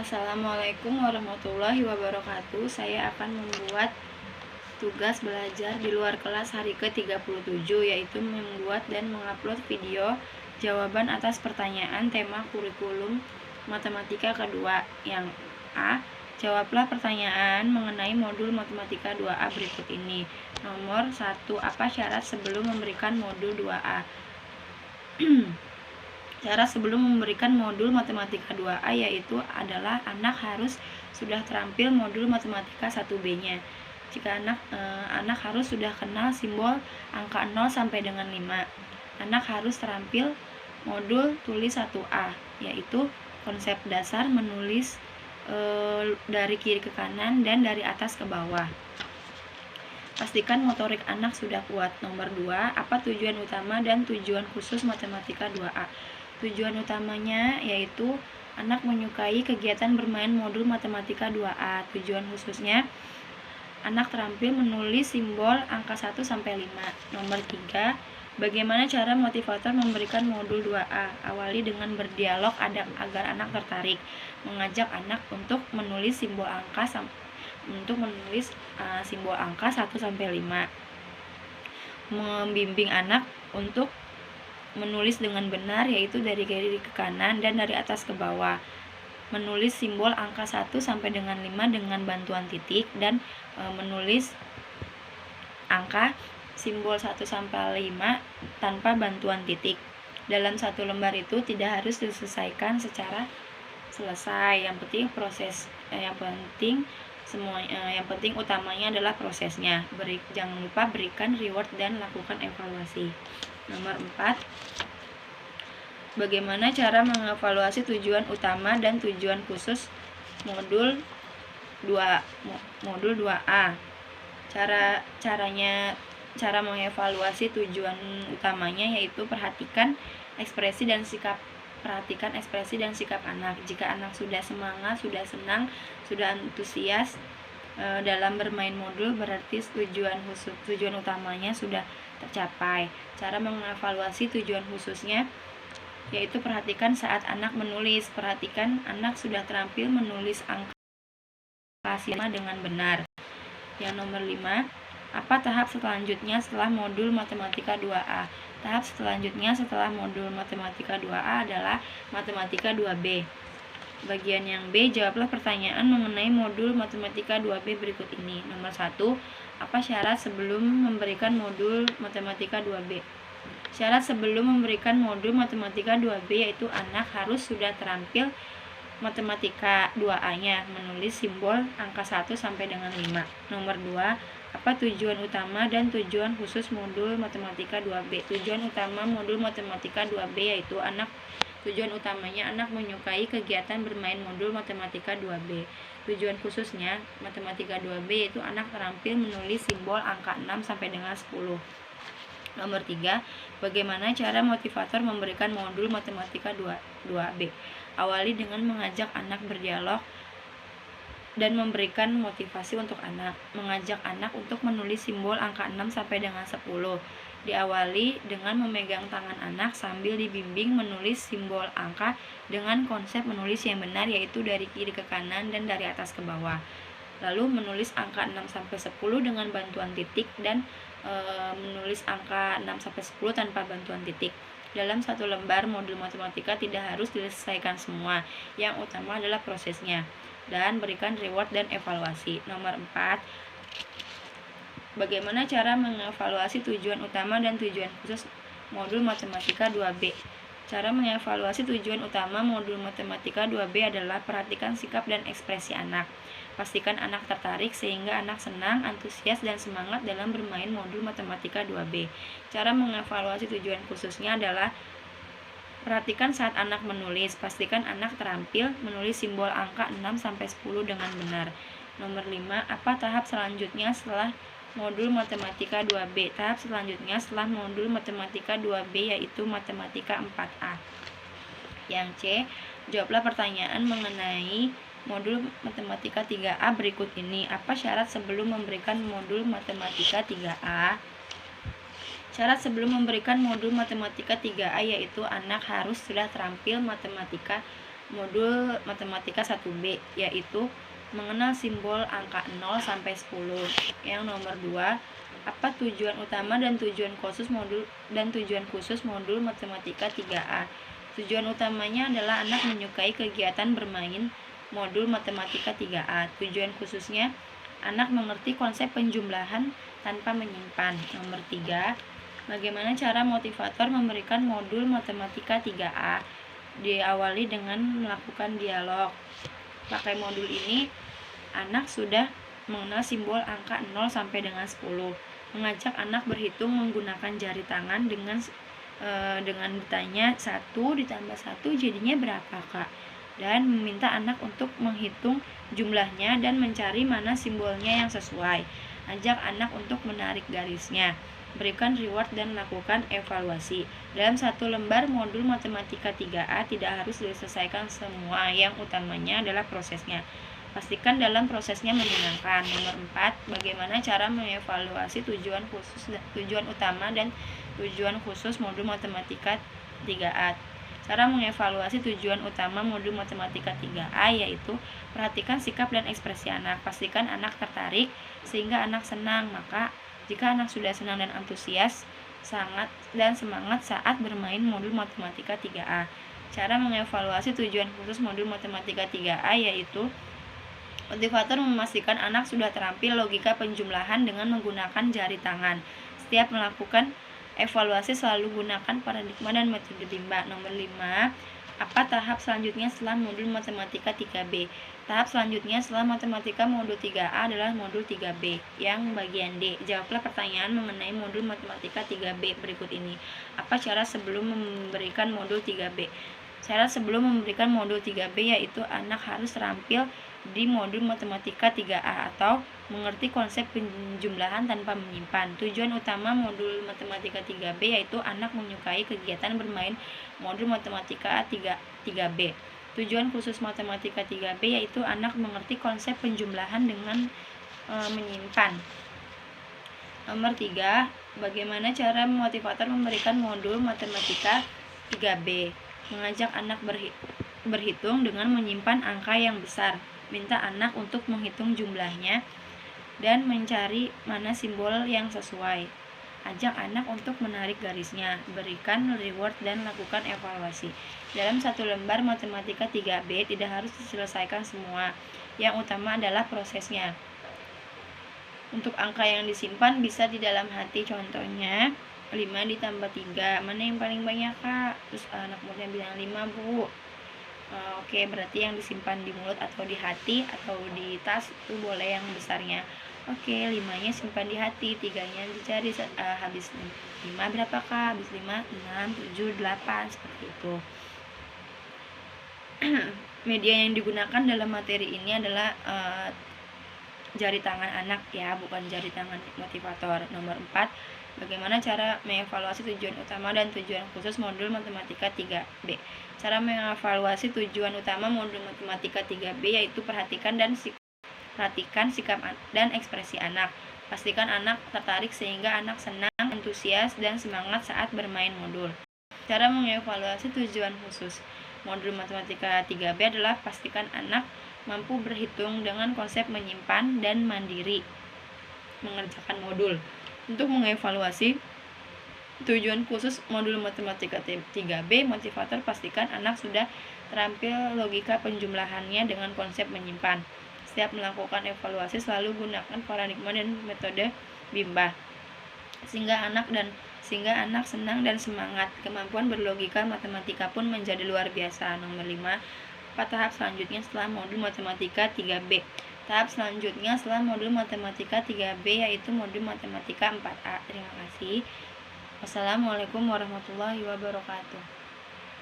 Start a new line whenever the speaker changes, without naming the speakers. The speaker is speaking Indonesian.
Assalamualaikum warahmatullahi wabarakatuh. Saya akan membuat tugas belajar di luar kelas hari ke-37, yaitu membuat dan mengupload video jawaban atas pertanyaan tema kurikulum matematika kedua. Yang A, jawablah pertanyaan mengenai modul matematika 2A berikut ini. Nomor 1, apa syarat sebelum memberikan modul 2A? Cara sebelum memberikan modul matematika 2A yaitu adalah anak harus sudah terampil modul matematika 1B-nya. Jika anak harus sudah kenal simbol angka 0 sampai dengan 5. Anak harus terampil modul tulis 1A, yaitu konsep dasar menulis dari kiri ke kanan dan dari atas ke bawah. Pastikan motorik anak sudah kuat. Nomor 2, apa tujuan utama dan tujuan khusus matematika 2A? Tujuan utamanya yaitu anak menyukai kegiatan bermain modul matematika 2A. Tujuan khususnya anak terampil menulis simbol angka 1 sampai 5. Nomor 3, bagaimana cara motivator memberikan modul 2A? Awali dengan berdialog agar anak tertarik. Mengajak anak untuk menulis simbol angka simbol angka 1 sampai 5. Membimbing anak untuk menulis dengan benar, yaitu dari kiri ke kanan dan dari atas ke bawah. Menulis simbol angka 1 sampai dengan 5 dengan bantuan titik dan menulis angka simbol 1 sampai 5 tanpa bantuan titik. Dalam satu lembar itu tidak harus diselesaikan secara selesai. Yang penting utamanya adalah prosesnya. Jangan lupa berikan reward dan lakukan evaluasi. Nomor 4, bagaimana cara mengevaluasi tujuan utama dan tujuan khusus modul 2A? Cara mengevaluasi tujuan utamanya yaitu perhatikan ekspresi dan sikap anak. Jika anak sudah semangat, sudah senang, sudah antusias dalam bermain modul, berarti tujuan utamanya sudah tercapai. Cara mengevaluasi tujuan khususnya yaitu perhatikan saat anak menulis. Perhatikan anak sudah terampil menulis angka dengan benar. Yang nomor 5, apa tahap selanjutnya setelah modul matematika 2A? Tahap selanjutnya setelah modul matematika 2A adalah matematika 2B. Bagian yang B, jawablah pertanyaan mengenai modul matematika 2B berikut ini. Nomor 1, apa syarat sebelum memberikan modul matematika 2B? Syarat sebelum memberikan modul matematika 2B yaitu anak harus sudah terampil matematika 2A-nya, menulis simbol angka 1 sampai dengan 5. Nomor 2, apa tujuan utama dan tujuan khusus modul matematika 2B? Tujuan utama modul matematika 2B yaitu tujuan utamanya anak menyukai kegiatan bermain modul matematika 2B. Tujuan khususnya matematika 2B yaitu anak terampil menulis simbol angka 6 sampai dengan 10. Nomor 3, bagaimana cara motivator memberikan modul matematika 2B? Awali dengan mengajak anak berdialog dan memberikan motivasi untuk anak. Mengajak anak untuk menulis simbol angka 6 sampai dengan 10. Diawali dengan memegang tangan anak sambil dibimbing menulis simbol angka dengan konsep menulis yang benar, yaitu dari kiri ke kanan dan dari atas ke bawah. Lalu menulis angka 6 sampai 10 dengan bantuan titik dan menulis angka 6 sampai 10 tanpa bantuan titik. Dalam satu lembar modul matematika tidak harus diselesaikan semua. Yang utama adalah prosesnya. Dan berikan reward dan evaluasi. Nomor 4, bagaimana cara mengevaluasi tujuan utama dan tujuan khusus modul matematika 2B? Cara mengevaluasi tujuan utama modul matematika 2B adalah perhatikan sikap dan ekspresi anak. Pastikan anak tertarik sehingga anak senang, antusias, dan semangat dalam bermain modul matematika 2B. Cara mengevaluasi tujuan khususnya adalah perhatikan saat anak menulis. Pastikan anak terampil menulis simbol angka 6 sampai 10 dengan benar. Nomor 5, apa tahap selanjutnya setelah modul matematika 2B? Tahap selanjutnya setelah modul matematika 2B yaitu matematika 4A. Yang C, jawablah pertanyaan mengenai modul matematika 3A berikut ini. Apa syarat sebelum memberikan modul matematika 3A? Syarat sebelum memberikan modul matematika 3A yaitu anak harus sudah terampil matematika modul matematika 1B, yaitu mengenal simbol angka 0 sampai 10. Yang nomor 2, apa tujuan utama dan tujuan khusus modul matematika 3A. Tujuan utamanya adalah anak menyukai kegiatan bermain modul matematika 3A. Tujuan khususnya anak mengerti konsep penjumlahan tanpa menyimpan. Nomor 3, bagaimana cara motivator memberikan modul matematika 3A? Diawali dengan melakukan dialog. Pakai modul ini, anak sudah mengenal simbol angka 0 sampai dengan 10. Mengajak anak berhitung menggunakan jari tangan dengan bertanya 1 ditambah 1 jadinya berapa, Kak? Dan meminta anak untuk menghitung jumlahnya dan mencari mana simbolnya yang sesuai. Ajak anak untuk menarik garisnya. Berikan reward dan lakukan evaluasi. Dalam satu lembar modul matematika 3A tidak harus diselesaikan semua, yang utamanya adalah prosesnya. Pastikan dalam prosesnya menyenangkan. Nomor 4, bagaimana cara mengevaluasi tujuan utama dan tujuan khusus modul matematika 3A. Cara mengevaluasi tujuan utama modul matematika 3A yaitu perhatikan sikap dan ekspresi anak. Pastikan anak tertarik sehingga anak senang. Maka jika anak sudah senang dan antusias, semangat saat bermain modul matematika 3A. Cara mengevaluasi tujuan khusus modul matematika 3A yaitu motivator memastikan anak sudah terampil logika penjumlahan dengan menggunakan jari tangan. Setiap melakukan evaluasi selalu gunakan paradigma dan metode Bimba. Nomor 5, apa tahap selanjutnya setelah modul matematika 3B? Tahap selanjutnya setelah matematika modul 3A adalah modul 3B yang bagian D. Jawablah pertanyaan mengenai modul matematika 3B berikut ini. Apa cara sebelum memberikan modul 3B? Cara sebelum memberikan modul 3B yaitu anak harus terampil di modul matematika 3A atau mengerti konsep penjumlahan tanpa menyimpan. Tujuan utama modul matematika 3B yaitu anak menyukai kegiatan bermain modul matematika 3B. Tujuan khusus matematika 3B yaitu anak mengerti konsep penjumlahan dengan menyimpan. Nomor 3, bagaimana cara motivator memberikan modul matematika 3B? Mengajak anak berhitung dengan menyimpan angka yang besar. Minta anak untuk menghitung jumlahnya dan mencari mana simbol yang sesuai. Ajak anak untuk menarik garisnya. Berikan reward dan lakukan evaluasi. Dalam satu lembar matematika 3B tidak harus diselesaikan semua. Yang utama adalah prosesnya. Untuk angka yang disimpan bisa di dalam hati, contohnya 5 ditambah 3, mana yang paling banyak, Kak? Terus anak muridnya bilang 5, Bu. Oke, berarti yang disimpan di mulut atau di hati atau di tas itu boleh yang besarnya. Oke, 5-nya simpan di hati, 3-nya dicari habis 5 berapa, Kak? Habis 5, 6, 7, 8, seperti itu. Media yang digunakan dalam materi ini adalah jari tangan anak ya, bukan jari tangan motivator. Nomor 4, bagaimana cara mengevaluasi tujuan utama dan tujuan khusus modul matematika 3B. Cara mengevaluasi tujuan utama modul matematika 3B yaitu perhatikan sikap dan ekspresi anak. Pastikan anak tertarik sehingga anak senang, antusias, dan semangat saat bermain modul. Cara mengevaluasi tujuan khusus modul matematika 3B adalah pastikan anak mampu berhitung dengan konsep menyimpan dan mandiri mengerjakan modul. Untuk mengevaluasi tujuan khusus modul matematika 3B, motivator pastikan anak sudah terampil logika penjumlahannya dengan konsep menyimpan. Setiap melakukan evaluasi selalu gunakan paradigma dan metode Bimba sehingga anak senang dan semangat. Kemampuan berlogika matematika pun menjadi luar biasa. Nomor 5, tahap selanjutnya setelah modul matematika 3B. Tahap selanjutnya setelah modul matematika 3B yaitu modul matematika 4A. Terima kasih. Wassalamualaikum warahmatullahi wabarakatuh.